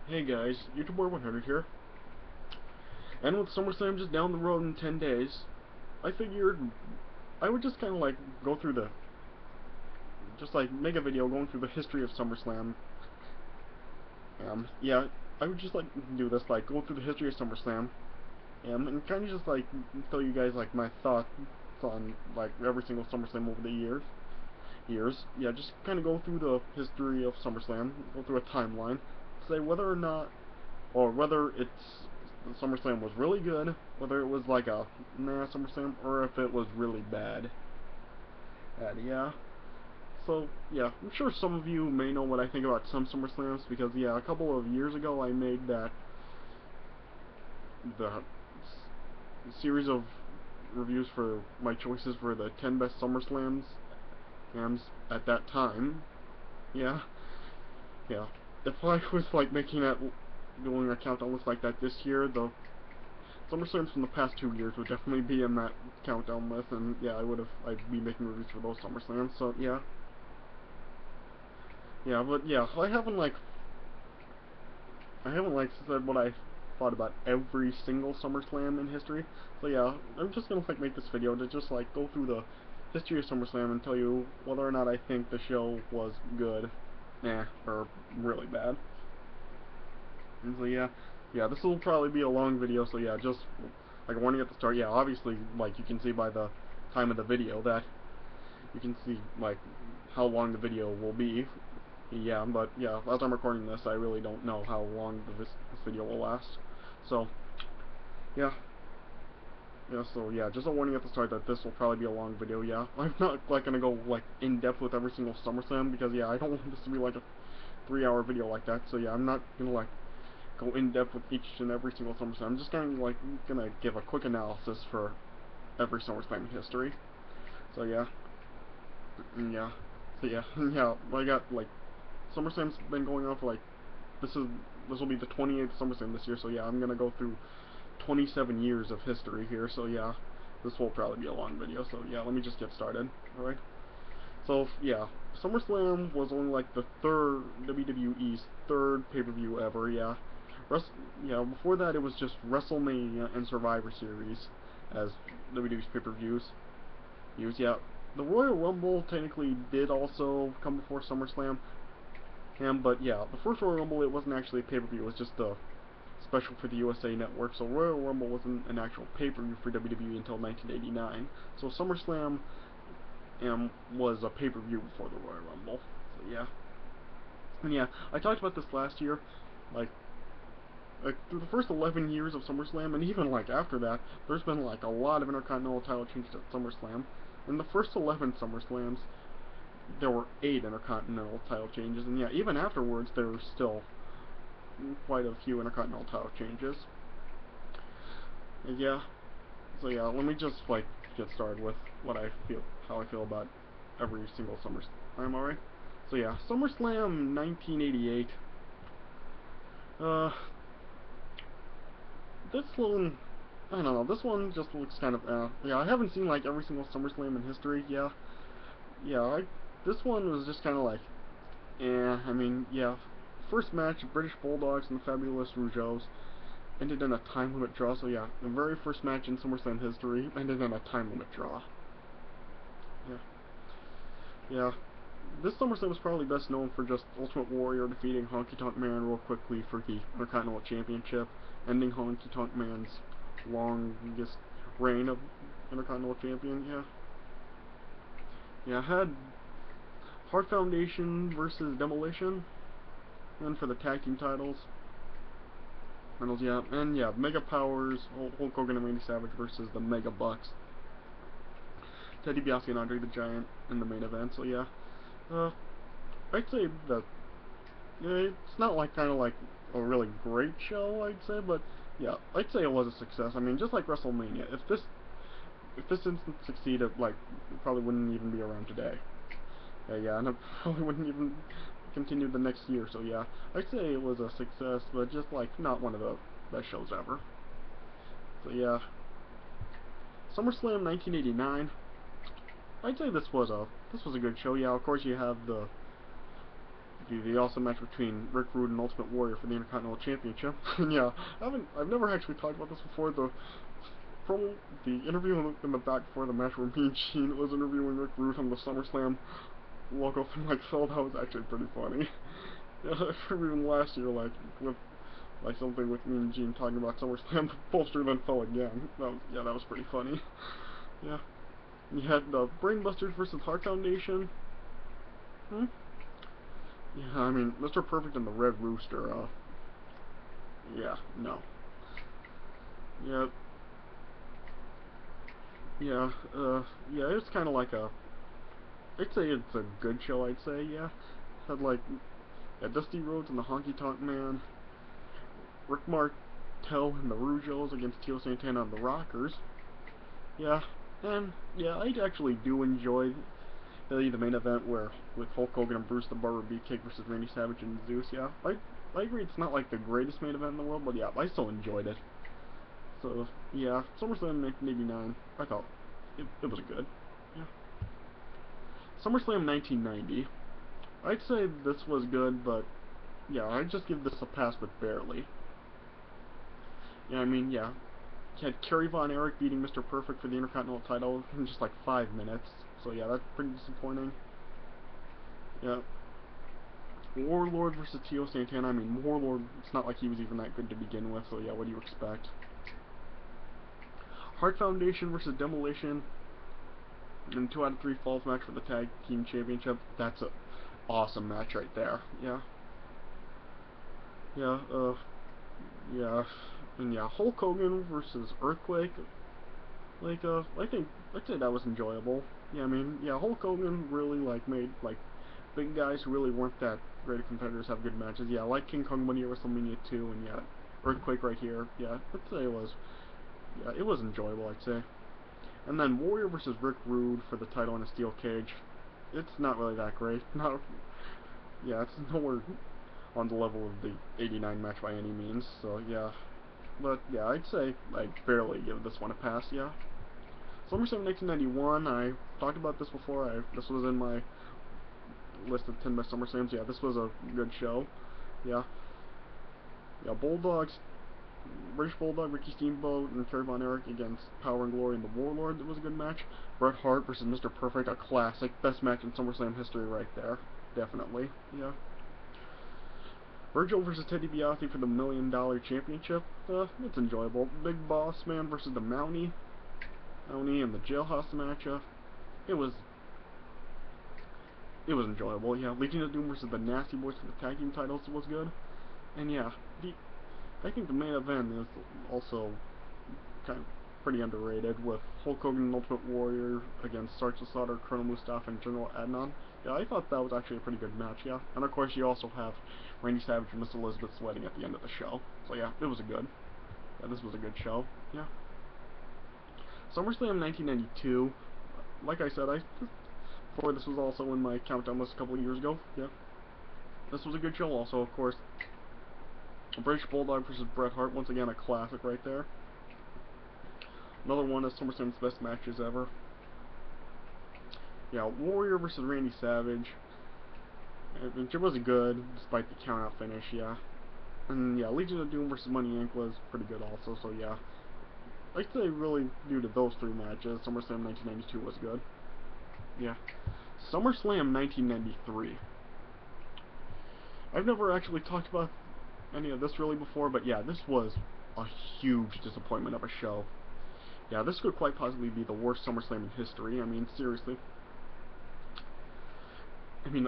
Hey guys, YouTube Boy 100 here. And with SummerSlam just down the road in 10 days, I figured I would just kind of like go through just like make a video going through the history of SummerSlam. Yeah, I would just like do this, like go through the history of SummerSlam, and kind of just like tell you guys like my thoughts on like every single SummerSlam over the years. Yeah, just kind of go through the history of SummerSlam, go through a timeline, say whether or not or whether SummerSlam was really good, whether it was like a nah SummerSlam, or if it was really bad. And yeah, so yeah, I'm sure some of you may know what I think about some SummerSlams because yeah, a couple of years ago I made the series of reviews for my choices for the 10 best SummerSlams and at that time. Yeah, yeah. If I was like making that doing a countdown list like that this year, the SummerSlams from the past 2 years would definitely be in that countdown list, and yeah, I'd be making reviews for those SummerSlams. So yeah, but yeah, I haven't like said what I thought about every single SummerSlam in history. So yeah, I'm just gonna like make this video to just like go through the history of SummerSlam and tell you whether or not I think the show was good, or really bad. And so yeah, this will probably be a long video. So yeah, just like warning at the start. Yeah, obviously, like you can see by the time of the video that you can see like how long the video will be. Yeah, but yeah, as I'm recording this, I really don't know how long this video will last. So yeah, so yeah, just a warning at the start that this will probably be a long video. Yeah, I'm not like gonna go like in depth with every single SummerSlam because yeah, I don't want this to be like a 3-hour video like that. So yeah, I'm not gonna like go in depth with each and every single SummerSlam. I'm just gonna give a quick analysis for every SummerSlam in history. So yeah, yeah, so yeah, yeah. I got like SummerSlam's been going on for like this is this will be the 28th SummerSlam this year. So yeah, I'm gonna go through 27 years of history here. So yeah, this will probably be a long video. So yeah, let me just get started. All right. So yeah, SummerSlam was only like the third WWE's third pay-per-view ever. Yeah, before that it was just WrestleMania and Survivor Series as WWE's pay-per-views. Yeah, the Royal Rumble technically did also come before SummerSlam, but yeah, the first Royal Rumble, it wasn't actually a pay-per-view, it was just a special for the USA Network, so Royal Rumble wasn't an actual pay-per-view for WWE until 1989, so SummerSlam was a pay-per-view before the Royal Rumble, so yeah. And yeah, I talked about this last year, like, through the first 11 years of SummerSlam, and even like after that, there's been like a lot of Intercontinental title changes at SummerSlam. In the first 11 SummerSlams, there were 8 Intercontinental title changes, and yeah, even afterwards, there were still quite a few Intercontinental title changes. And yeah, so yeah, let me just like get started with how I feel about every single SummerSlam. Alright. So yeah, SummerSlam 1988. Uh, this one, I don't know. This one just looks kind of yeah, I haven't seen like every single SummerSlam in history. This one was just kind of like I mean, yeah. First match, British Bulldogs and the Fabulous Rougeaus ended in a time limit draw. So yeah, the very first match in SummerSlam history ended in a time limit draw. Yeah, yeah. This SummerSlam was probably best known for just Ultimate Warrior defeating Honky Tonk Man real quickly for the Intercontinental Championship, ending Honky Tonk Man's longest reign of Intercontinental Champion. Yeah. Had Hart Foundation versus Demolition, and for the tag team titles. And yeah, Mega Powers, Hulk Hogan and Randy Savage versus the Mega Bucks, Teddy DiBiase and Andre the Giant in the main event. So yeah, uh, I'd say that it's not like kind of like a really great show, I'd say, but yeah, I'd say it was a success. I mean, just like WrestleMania, if this instant succeeded, like it probably wouldn't even be around today. And it probably wouldn't even continue the next year. So yeah, I'd say it was a success, but just like not one of the best shows ever. So yeah, SummerSlam 1989. I'd say this was a good show. Yeah, of course you have the awesome match between Rick Rude and Ultimate Warrior for the Intercontinental Championship. And yeah, I've never actually talked about this before. The interview in the back before the match where me and Gene was interviewing Rick Rude on the SummerSlam logo from like Phil, that was actually pretty funny. Yeah, I remember last year, with something with me and Gene talking about SummerSlam, the poster then fell again. That was pretty funny. Yeah. You had the Brainbusters versus Heart Foundation. Hmm? Yeah, I mean, Mr. Perfect and the Red Rooster, yeah, no. Yeah, yeah, yeah, it's kind of like I'd say it's a good show, I'd say, yeah. Had, yeah, Dusty Rhodes and the Honky Tonk Man, Rick Martel and the Rougeos against Tio Santana and the Rockers. Yeah, and, yeah, I actually do enjoy the main event with Hulk Hogan and Bruce the Barber Beefcake versus Randy Savage and Zeus. Yeah, I agree it's not like the greatest main event in the world, but yeah, I still enjoyed it. So yeah, SummerSlam 1989, I thought it was good. Yeah. SummerSlam 1990, I'd say this was good, but yeah, I'd just give this a pass, but barely. Yeah, I mean, yeah, you had Kerry Von Erich beating Mr. Perfect for the Intercontinental title in just like 5 minutes. So yeah, that's pretty disappointing. Yeah. Warlord versus Tio Santana. I mean, Warlord, it's not like he was even that good to begin with, so yeah, what do you expect? Heart Foundation versus Demolition in 2 out of 3 falls match for the Tag Team Championship. That's a awesome match right there. Yeah. Yeah, yeah. And yeah, Hulk Hogan versus Earthquake. I think I'd say that was enjoyable. Yeah, I mean, yeah, Hulk Hogan really made big guys who really weren't that great of competitors have good matches. Yeah, like King Kong Money at WrestleMania 2, and yeah, Earthquake right here. Yeah, I'd say it was enjoyable, I'd say. And then Warrior versus Rick Rude for the title in a steel cage. It's not really that great. Not, yeah, it's nowhere on the level of the '89 match by any means. So yeah, but yeah, I'd say I'd barely give this one a pass. Yeah. SummerSlam 1991. I talked about this before. This was in my list of 10 best SummerSlams. Yeah, this was a good show. Yeah. Yeah, Bulldogs, British Bulldog, Ricky Steamboat, and Kerry Von Erich against Power and Glory and the Warlord. It was a good match. Bret Hart versus Mr. Perfect, a classic. Best match in SummerSlam history right there. Definitely. Yeah. Virgil versus Teddy DiBiase for the $1 Million Championship. It's enjoyable. Big Boss Man versus the Mountie. Mountie and the Jailhouse match. It was enjoyable. Yeah. Legion of Doom versus the Nasty Boys for the tag team titles was good. And yeah, I think the main event is also kind of pretty underrated, with Hulk Hogan and Ultimate Warrior against Sergeant Slaughter, Colonel Mustafa, and General Adnan. Yeah, I thought that was actually a pretty good match, yeah. And of course you also have Randy Savage and Miss Elizabeth's wedding at the end of the show. So yeah, this was a good show, yeah. SummerSlam 1992, like I said, before this was also in my countdown list a couple of years ago, yeah. This was a good show also, of course. British Bulldog versus Bret Hart, once again a classic right there. Another one of SummerSlam's best matches ever. Yeah, Warrior versus Randy Savage. It was good, despite the count-out finish, yeah. And yeah, Legion of Doom versus Money Inc. was pretty good also, so yeah. I'd say really, due to those 3 matches, SummerSlam 1992 was good. Yeah. SummerSlam 1993. I've never actually talked about any of this really before, but yeah, this was a huge disappointment of a show. Yeah, this could quite possibly be the worst SummerSlam in history. I mean, seriously. I mean,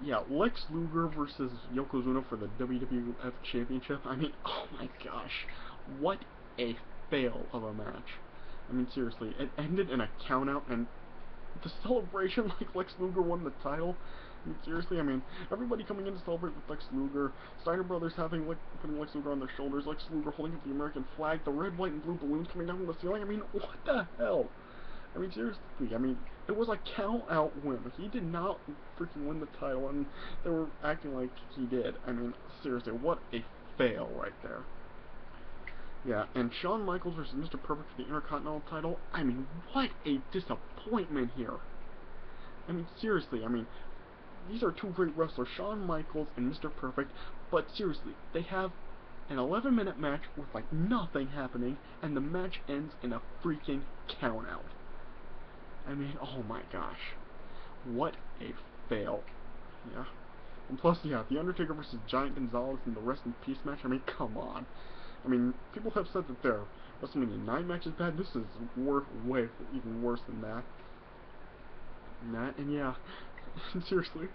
yeah, Lex Luger versus Yokozuna for the WWF Championship. I mean, oh my gosh, what a fail of a match. I mean, seriously, it ended in a countout, and the celebration like Lex Luger won the title. I mean, seriously, I mean, everybody coming in to celebrate with Lex Luger, Steiner Brothers putting Lex Luger on their shoulders, Lex Luger holding up the American flag, the red, white, and blue balloons coming down from the ceiling. I mean, what the hell? I mean, seriously, I mean, it was a count-out win. He did not freaking win the title, and they were acting like he did. I mean, seriously, what a fail right there. Yeah, and Shawn Michaels versus Mr. Perfect for the Intercontinental title. I mean, what a disappointment here. I mean, seriously, I mean, these are two great wrestlers, Shawn Michaels and Mr. Perfect, but seriously, they have an 11-minute match with like nothing happening, and the match ends in a freaking countout. I mean, oh my gosh. What a fail. Yeah. And plus, yeah, The Undertaker versus Giant Gonzalez in the Rest in Peace match, I mean, come on. I mean, people have said that their WrestleMania 9 match is bad. This is way even worse than that. And yeah, seriously.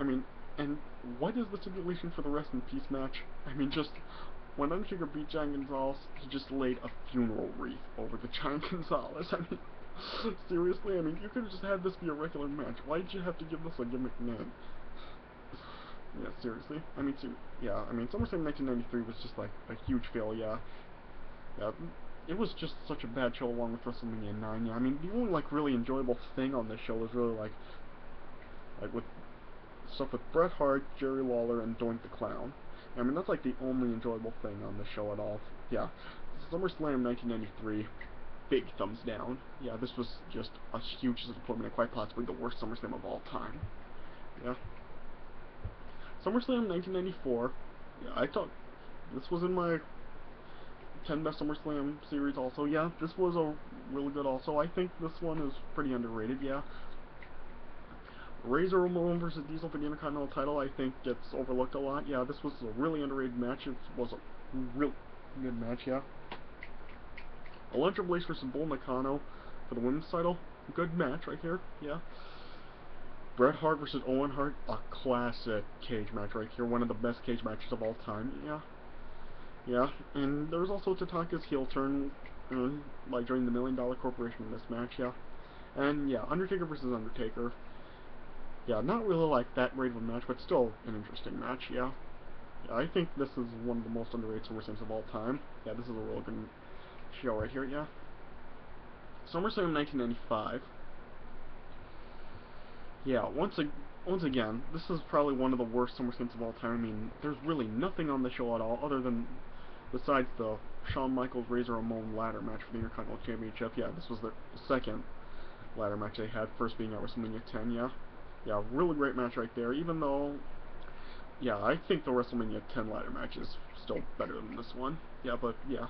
I mean, and what is the stipulation for the Rest in Peace match? I mean, just when Undertaker beat Giant Gonzalez, he just laid a funeral wreath over the Giant Gonzalez. I mean, seriously? I mean, you could have just had this be a regular match. Why did you have to give this a gimmick name? Yeah, seriously. I mean, yeah, I mean, SummerSlam 1993 was just like a huge fail. Yeah, yeah. It was just such a bad show along with WrestleMania 9. Yeah, I mean, the only like really enjoyable thing on this show was really like with stuff with Bret Hart, Jerry Lawler, and Doink the Clown. I mean, that's like the only enjoyable thing on the show at all. Yeah, SummerSlam 1993, big thumbs down. Yeah, this was just a huge disappointment and quite possibly the worst SummerSlam of all time. Yeah. SummerSlam 1994, yeah, I thought this was in my 10 best SummerSlam series also. Yeah, this was a really good also. I think this one is pretty underrated, yeah. Razor Ramon versus Diesel for the Intercontinental title, I think gets overlooked a lot. Yeah, this was a really underrated match. It was a really good match, yeah. Electra Blaze versus Bull Nakano for the women's title, good match right here, yeah. Bret Hart versus Owen Hart, a classic cage match right here, one of the best cage matches of all time, yeah. Yeah, and there was also Tatanka's heel turn by joining the $1 Million Corporation in this match, yeah. And yeah, Undertaker versus Undertaker. Yeah, not really like that great of a match, but still an interesting match, yeah. Yeah, I think this is one of the most underrated SummerSlams of all time. Yeah, this is a real good show right here, yeah. SummerSlam 1995. Yeah, once again, this is probably one of the worst SummerSlams of all time. I mean, there's really nothing on the show at all, other than besides the Shawn Michaels Razor Ramon ladder match for the Intercontinental Championship. Yeah, this was the second ladder match they had, first being at WrestleMania 10. Yeah, yeah, really great match right there. Even though, yeah, I think the WrestleMania 10 ladder match is still better than this one. Yeah, but yeah,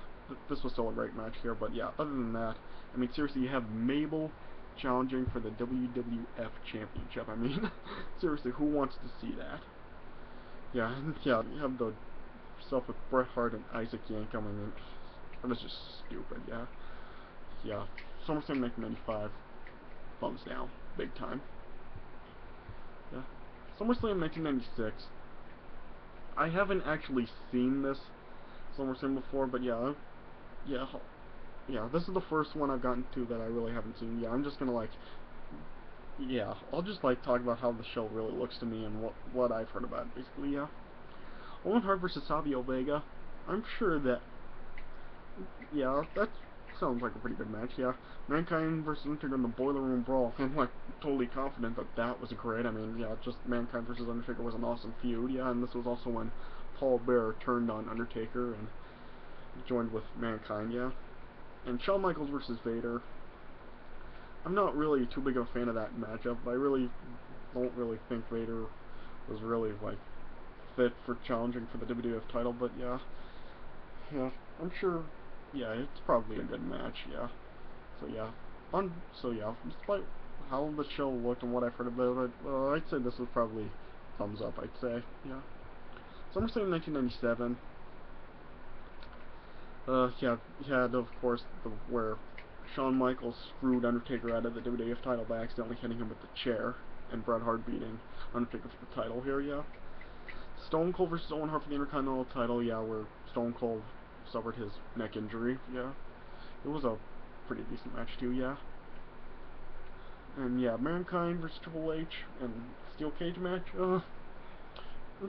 this was still a great match here. But yeah, other than that, I mean, seriously, you have Mabel challenging for the WWF Championship. I mean, seriously, who wants to see that? Yeah, yeah, you have the stuff with Bret Hart and Isaac Yankem. I mean, that was just stupid. Yeah, yeah. SummerSlam 1995, thumbs down, big time. Yeah. SummerSlam 1996. I haven't actually seen this SummerSlam before, but yeah, yeah, yeah. This is the first one I've gotten to that I really haven't seen. Yeah, I'm just gonna like, yeah, I'll just like talk about how the show really looks to me and what I've heard about it, basically. Yeah. Owen Hart versus Savio Vega. I'm sure that, yeah, that sounds like a pretty good match, yeah. Mankind versus Undertaker in the Boiler Room Brawl. I'm like totally confident that that was great. I mean, yeah, just Mankind versus Undertaker was an awesome feud, yeah, and this was also when Paul Bearer turned on Undertaker and joined with Mankind, yeah. And Shawn Michaels versus Vader. I'm not really too big of a fan of that matchup. I really don't really think Vader was really like fit for challenging for the WWF title, but yeah. Yeah, I'm sure. Yeah, it's probably a good match. Yeah. So yeah, so yeah, despite how the show looked and what I've heard about it, I'd say this was probably thumbs up. I'd say. Yeah. SummerSlam 1997. Yeah, you had of course where Shawn Michaels screwed Undertaker out of the WWF title by accidentally hitting him with the chair, and Bret Hart beating Undertaker for the title here. Yeah. Stone Cold versus Owen Hart for the Intercontinental title. Yeah, where Stone Cold suffered his neck injury. Yeah. It was a pretty decent match too, yeah. And yeah, Mankind versus Triple H and Steel Cage match, I'm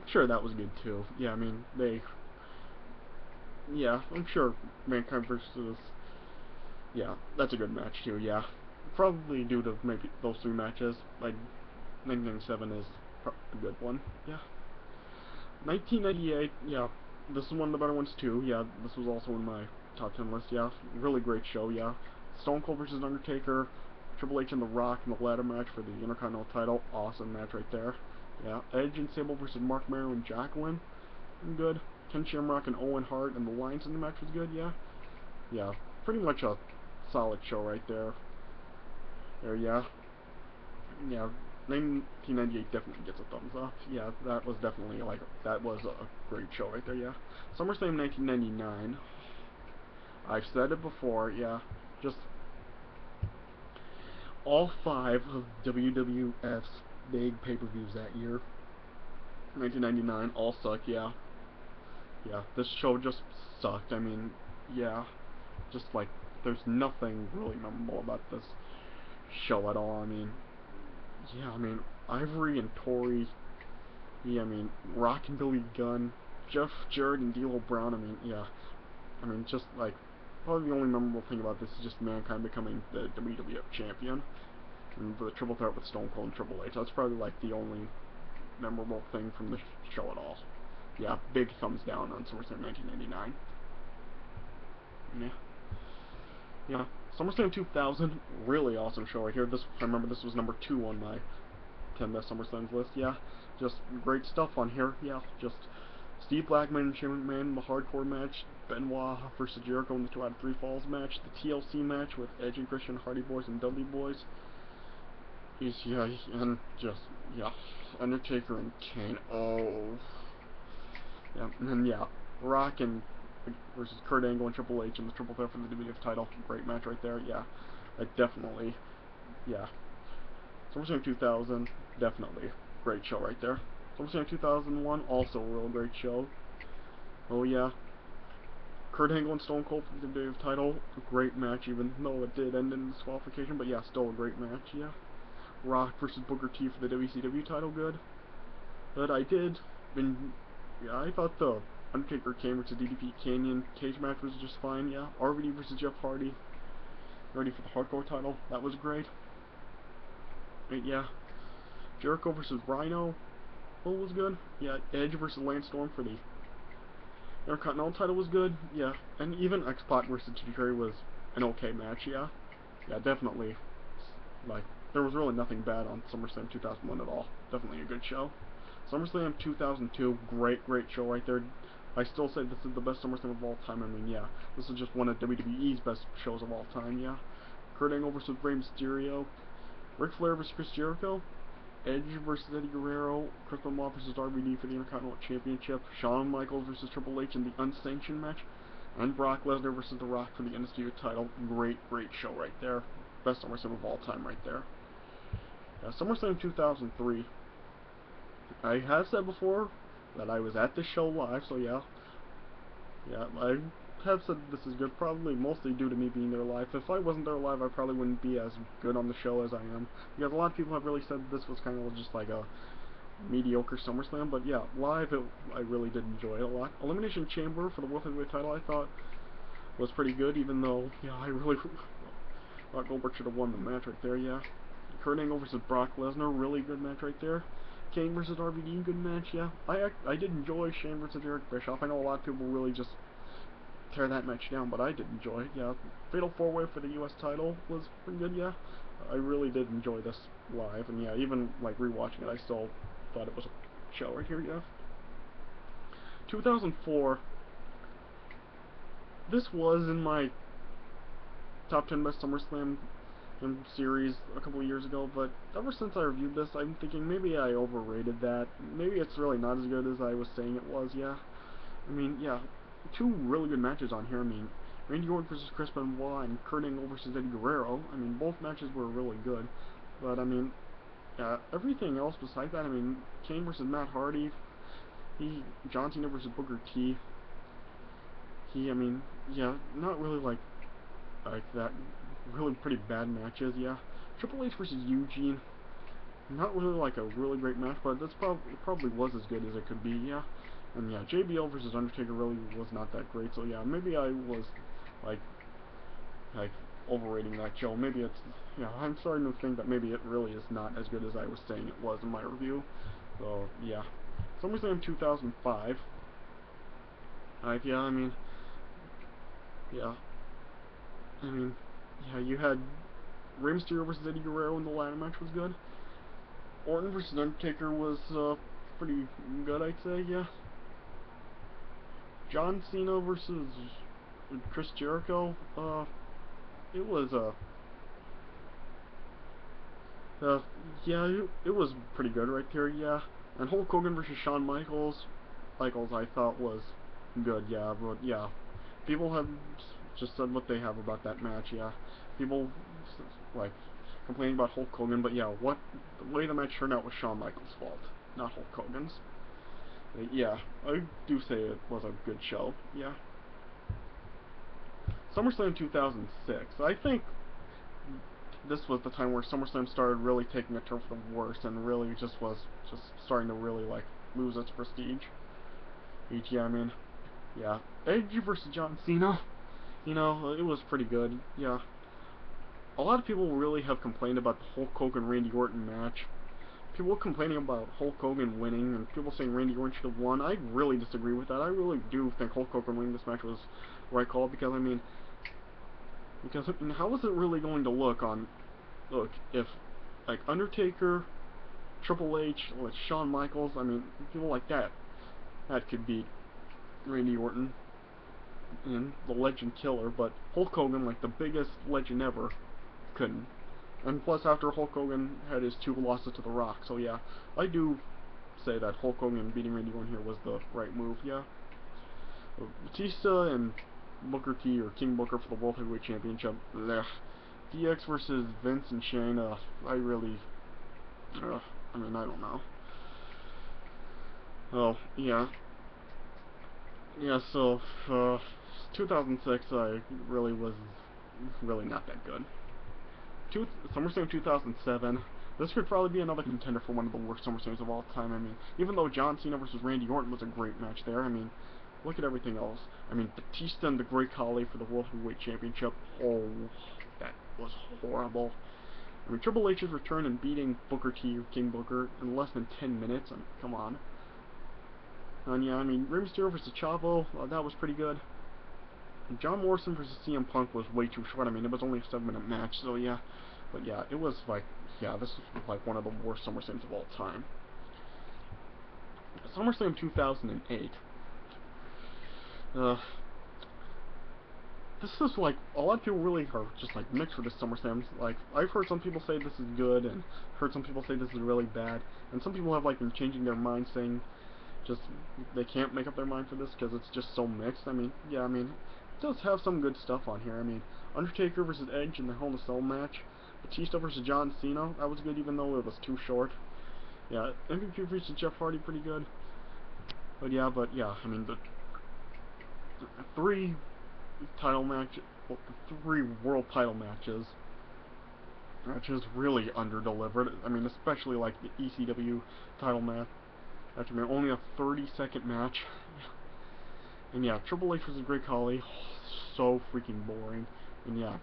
sure that was good too. Yeah, I mean, yeah, I'm sure Mankind versus, yeah, that's a good match too, yeah. Probably due to maybe those three matches, like, 1997 is a good one, yeah. 1998, yeah, this is one of the better ones too, yeah, this was also in my top 10 list, yeah, really great show, yeah. Stone Cold versus Undertaker, Triple H and The Rock in the ladder match for the Intercontinental title, awesome match right there. Yeah, Edge and Sable versus Mark Mero and Jacqueline, good. Ken Shamrock and Owen Hart and the Lions in the match was good, yeah. Yeah, pretty much a solid show right there. There, yeah. Yeah, 1998 definitely gets a thumbs up. Yeah, that was definitely, like, that was a great show right there, yeah. SummerSlam 1999. I've said it before, yeah. Just all 5 of WWF's big pay-per-views that year, 1999, all suck, yeah. Yeah, this show just sucked. I mean, yeah, just like, there's nothing really memorable about this show at all. I mean, yeah, I mean, Ivory and Tori, yeah, I mean, Rock and Billy Gunn, Jeff Jarrett and D'Lo Brown, I mean, yeah, I mean, just like, probably the only memorable thing about this is just Mankind becoming the WWF champion, and the triple threat with Stone Cold and Triple H. That's probably like the only memorable thing from the show at all. Yeah, big thumbs down on SummerSlam 1999. Yeah. Yeah. SummerSlam 2000, really awesome show right here. This, I remember this was number 2 on my 10 best SummerSlams list. Yeah, just great stuff on here. Yeah, just Steve Blackman and Shane McMahon in the hardcore match, Benoit versus Jericho in the 2 out of 3 falls match, the TLC match with Edge and Christian, Hardy Boys and Dudley Boys. Yeah, and just, yeah, Undertaker and Kane. Oh. Yeah, and then, yeah, Rock and versus Kurt Angle and Triple H in the triple threat for the WWF title. Great match right there. Yeah, definitely. Yeah, SummerSlam 2000, definitely great show right there. SummerSlam 2001, also a real great show. Oh yeah, Kurt Angle and Stone Cold for the WWF title. A great match, even though it did end in disqualification. But yeah, still a great match. Yeah. Rock versus Booker T for the WCW title. Good. But I did. And yeah, I thought the Undertaker Kane versus DDP Canyon cage match was just fine. Yeah. RVD versus Jeff Hardy. Ready for the hardcore title. That was great. But yeah. Jericho versus Rhino. Well, was good. Yeah. Edge versus Lance Storm for the Intercontinental title was good. Yeah. And even X-Pac versus Tajiri was an okay match. Yeah. Yeah, definitely. Like, there was really nothing bad on SummerSlam 2001 at all. Definitely a good show. SummerSlam 2002, great show right there. I still say this is the best SummerSlam of all time. I mean, yeah, this is just one of WWE's best shows of all time, yeah. Kurt Angle versus Rey Mysterio, Ric Flair versus Chris Jericho, Edge versus Eddie Guerrero, Chris Benoit versus RVD for the Intercontinental Championship, Shawn Michaels versus Triple H in the unsanctioned match, and Brock Lesnar versus The Rock for the Undisputed title. Great show right there. Best SummerSlam of all time right there. Yeah, SummerSlam 2003. I have said before that I was at this show live, so yeah. Yeah, I have said this is good, probably mostly due to me being there live. If I wasn't there live, I probably wouldn't be as good on the show as I am. Because a lot of people have really said this was kind of just like a mediocre SummerSlam, but yeah, live I really did enjoy it a lot. Elimination Chamber for the World Heavyweight title I thought was pretty good, even though, yeah, I really thought Goldberg should have won the match right there, yeah. Kurt Angle versus Brock Lesnar, really good match right there. Kane versus RVD, good match, yeah. I did enjoy Shane versus Eric Bischoff. I know a lot of people really just tear that match down, but I did enjoy it, yeah. Fatal 4-Way for the US title was pretty good, yeah. I really did enjoy this live, and yeah, even like rewatching it, I still thought it was a show right here, yeah. 2004, this was in my top 10 best SummerSlam series a couple of years ago, but ever since I reviewed this, I'm thinking maybe I overrated that. Maybe it's really not as good as I was saying it was, yeah. I mean, yeah, 2 really good matches on here. I mean, Randy Orton versus Chris Benoit and Kurt Angle versus Eddie Guerrero. I mean, both matches were really good, but I mean, everything else besides that, I mean, Kane versus Matt Hardy, John Cena versus Booker T, I mean, yeah, not really like that, really pretty bad matches, yeah. Triple H versus Eugene, not really like a really great match, but that's probably was as good as it could be, yeah. And yeah, JBL versus Undertaker really was not that great, so yeah, maybe I was like overrating that show. Maybe it's, yeah, I'm starting to think that maybe it really is not as good as I was saying it was in my review. So yeah, SummerSlam 2005. Yeah, yeah, I mean, yeah, you had Rey Mysterio versus Eddie Guerrero, and the ladder match was good. Orton versus Undertaker was pretty good, I'd say. Yeah. John Cena versus Chris Jericho. It was uh yeah, it was pretty good right there. Yeah. And Hulk Hogan versus Shawn Michaels. Michaels, I thought was good. Yeah, but yeah, people have just said what they have about that match. Yeah, people like complaining about Hulk Hogan, but yeah, what the way the match turned out was Shawn Michaels' fault, not Hulk Hogan's. Yeah, I do say it was a good show. Yeah. SummerSlam 2006. I think this was the time where SummerSlam started really taking a turn for the worse and really just starting to really like lose its prestige. Yeah, I mean, yeah, Edge versus John Cena. You know, it was pretty good. Yeah, a lot of people really have complained about the Hulk Hogan Randy Orton match. People complaining about Hulk Hogan winning and people saying Randy Orton should have won. I really disagree with that. I really do think Hulk Hogan winning this match was the right call because how is it really going to look if like Undertaker, Triple H, like Shawn Michaels, I mean people like that could beat Randy Orton and the Legend Killer, but Hulk Hogan, like the biggest legend ever, couldn't. And plus, after Hulk Hogan had his 2 losses to The Rock, so yeah, I do say that Hulk Hogan beating Randy Orton here was the right move. Yeah, Batista and Booker T or King Booker for the World Heavyweight Championship. Ugh. DX versus Vince and Shane. I really, I mean, I don't know. Oh yeah, yeah. So, 2006, I really was really not that good. SummerSlam 2007. This could probably be another contender for one of the worst SummerSlams of all time. I mean, even though John Cena versus Randy Orton was a great match there, I mean, look at everything else. I mean, Batista and the Great Khali for the World Heavyweight Championship. Oh, that was horrible. I mean, Triple H's return and beating Booker T or King Booker in less than 10 minutes. I mean, come on. And yeah, I mean, Rey Mysterio versus Chavo, that was pretty good. John Morrison versus CM Punk was way too short. I mean, it was only a 7-minute match, so yeah. But yeah, it was like, yeah, this was like one of the worst SummerSlams of all time. SummerSlam 2008. Uh, this is like, a lot of people really are just like mixed for this SummerSlam. Like, I've heard some people say this is good, and heard some people say this is really bad. And some people have like been changing their mind saying just they can't make up their mind for this because it's just so mixed. I mean, yeah, I mean, it does have some good stuff on here. I mean, Undertaker versus Edge in the Hell in a Cell match, Batista versus John Cena, that was good even though it was too short. Yeah, MVP versus Jeff Hardy, pretty good. But yeah, I mean, the 3 title match, well, the 3 world title matches, just really under-delivered. I mean, especially like the ECW title match. I mean, only a 30-second match. And yeah, Triple H was a great Khali. So freaking boring. And yeah,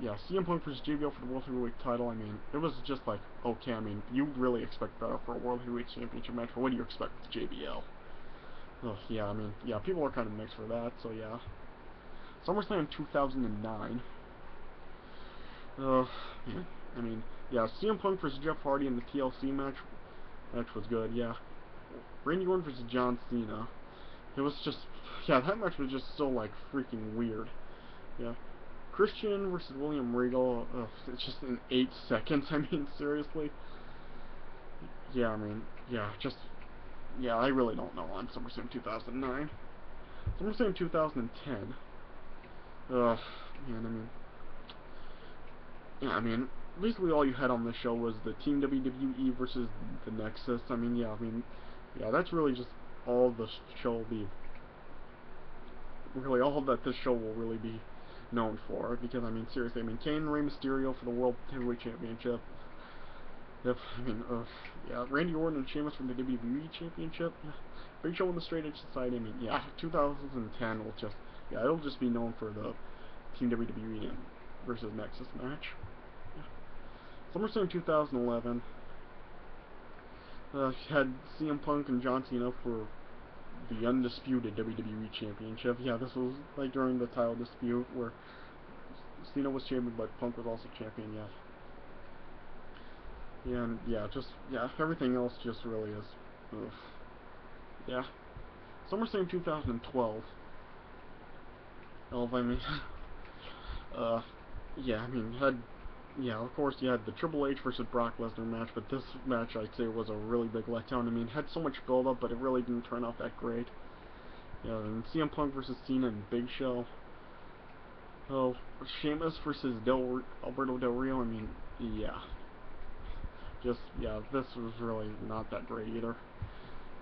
yeah, CM Punk versus JBL for the World Heavyweight title. I mean, it was just like, okay, I mean, you really expect better for a World Heavyweight Championship match, but what do you expect with JBL? Oh, yeah, I mean, yeah, people are kind of mixed for that, so yeah. SummerSlam 2009. Uh, man, I mean, yeah, CM Punk versus Jeff Hardy in the TLC match. Match was good, yeah. Randy Orton versus John Cena. It was just, yeah, that match was just so, like, freaking weird. Yeah. Christian versus William Regal, it's just in 8 seconds, I mean, seriously. Yeah, I mean, yeah, yeah, I really don't know on SummerSlam 2009. SummerSlam 2010, man, I mean, yeah, I mean, basically all you had on this show was the Team WWE versus the Nexus. I mean, yeah, that's really just all the show will be, really all that this show will really be known for, because, I mean, seriously, I mean, Kane and Rey Mysterio for the World Heavyweight Championship. Yep, I mean, yeah, Randy Orton and Sheamus for the WWE Championship. Yeah. Big Show in the Straight Edge Society. I mean, yeah, 2010 will just, yeah, it'll just be known for the Team WWE versus Nexus match. Yeah. SummerSlam 2011 had CM Punk and John Cena for the undisputed WWE Championship. Yeah, this was like during the title dispute where Cena was champion, but Punk was also champion. Yeah. And yeah, just yeah, everything else just really is. Ugh. Yeah, SummerSlam 2012. Oh, I mean, uh, yeah, I mean, yeah, of course, you had the Triple H versus Brock Lesnar match, but this match, I'd say, was a really big letdown. I mean, it had so much build-up, but it really didn't turn out that great. Yeah, and CM Punk versus Cena and Big Show. Oh, Sheamus versus Alberto Del Rio. I mean, yeah, just yeah, this was really not that great either.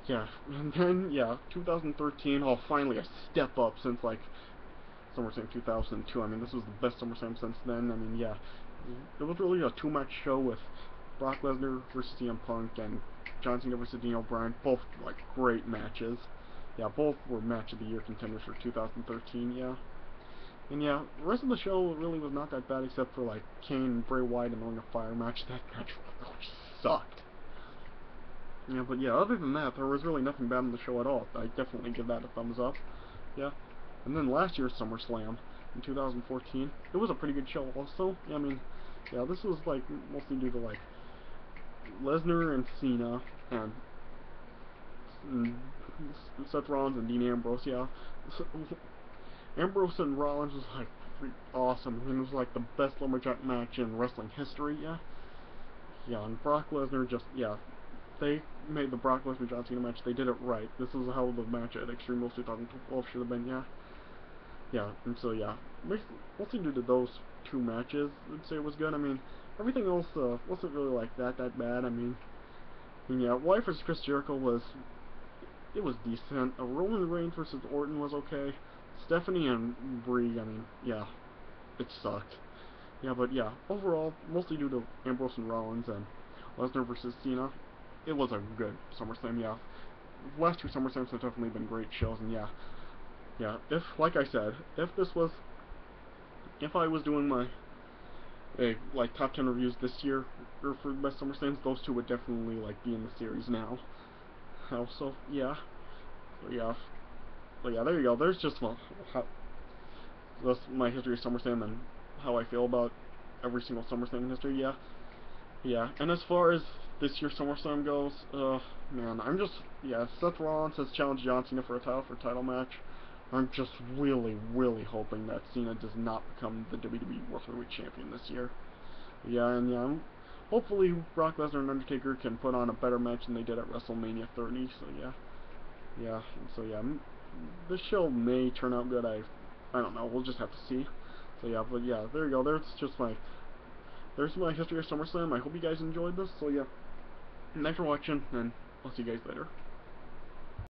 Yeah, and then yeah, 2013. Oh, finally a step up since like SummerSlam 2002. I mean, this was the best SummerSlam since then. I mean, yeah, it was really a two-match show with Brock Lesnar versus CM Punk and John Cena versus Dean O'Brien. Both like great matches. Yeah, both were match of the year contenders for 2013. Yeah. And yeah, the rest of the show really was not that bad except for like Kane and Bray Wyatt and the Ring of Fire match. That match really sucked. Yeah, but yeah, other than that, there was really nothing bad in the show at all. I definitely give that a thumbs up. Yeah. And then last year's SummerSlam in 2014, it was a pretty good show also. Yeah, I mean, yeah, this was like mostly due to like Lesnar and Cena and Seth Rollins and Dean Ambrose. Yeah, Ambrose and Rollins was like awesome. I mean, it was like the best lumberjack match in wrestling history. Yeah, yeah, and Brock Lesnar just yeah, they made the Brock Lesnar John Cena match. They did it right. This is how the match at Extreme Rules 2012 should have been. Yeah, yeah, and so yeah, mostly due to those two matches, I'd say it was good. I mean, everything else wasn't really like that bad. Yeah, Wyatt versus Chris Jericho was it was decent. Roman Reigns versus Orton was okay. Stephanie and Brie, I mean, yeah, it sucked. Yeah, but yeah, overall, mostly due to Ambrose and Rollins and Lesnar versus Cena, it was a good SummerSlam. Yeah, the last two SummerSlams have definitely been great shows, and yeah, yeah. If, like I said, if I was doing my like top 10 reviews this year or for the best SummerSlams, those two would definitely like be in the series now. Also, yeah, so yeah, but yeah, there you go. There's just well, how, that's my history of SummerSlam and how I feel about every single SummerSlam in history. Yeah, yeah. And as far as this year's SummerSlam goes, man, I'm just yeah. Seth Rollins has challenged John Cena for a title match. I'm just really hoping that Cena does not become the WWE World Heavyweight Champion this year. Yeah, and yeah, hopefully Brock Lesnar and Undertaker can put on a better match than they did at WrestleMania 30. So yeah, yeah, so yeah, this show may turn out good. I don't know. We'll just have to see. So yeah, but yeah, there you go. There's my history of SummerSlam. I hope you guys enjoyed this. So yeah, thanks for watching, and I'll see you guys later.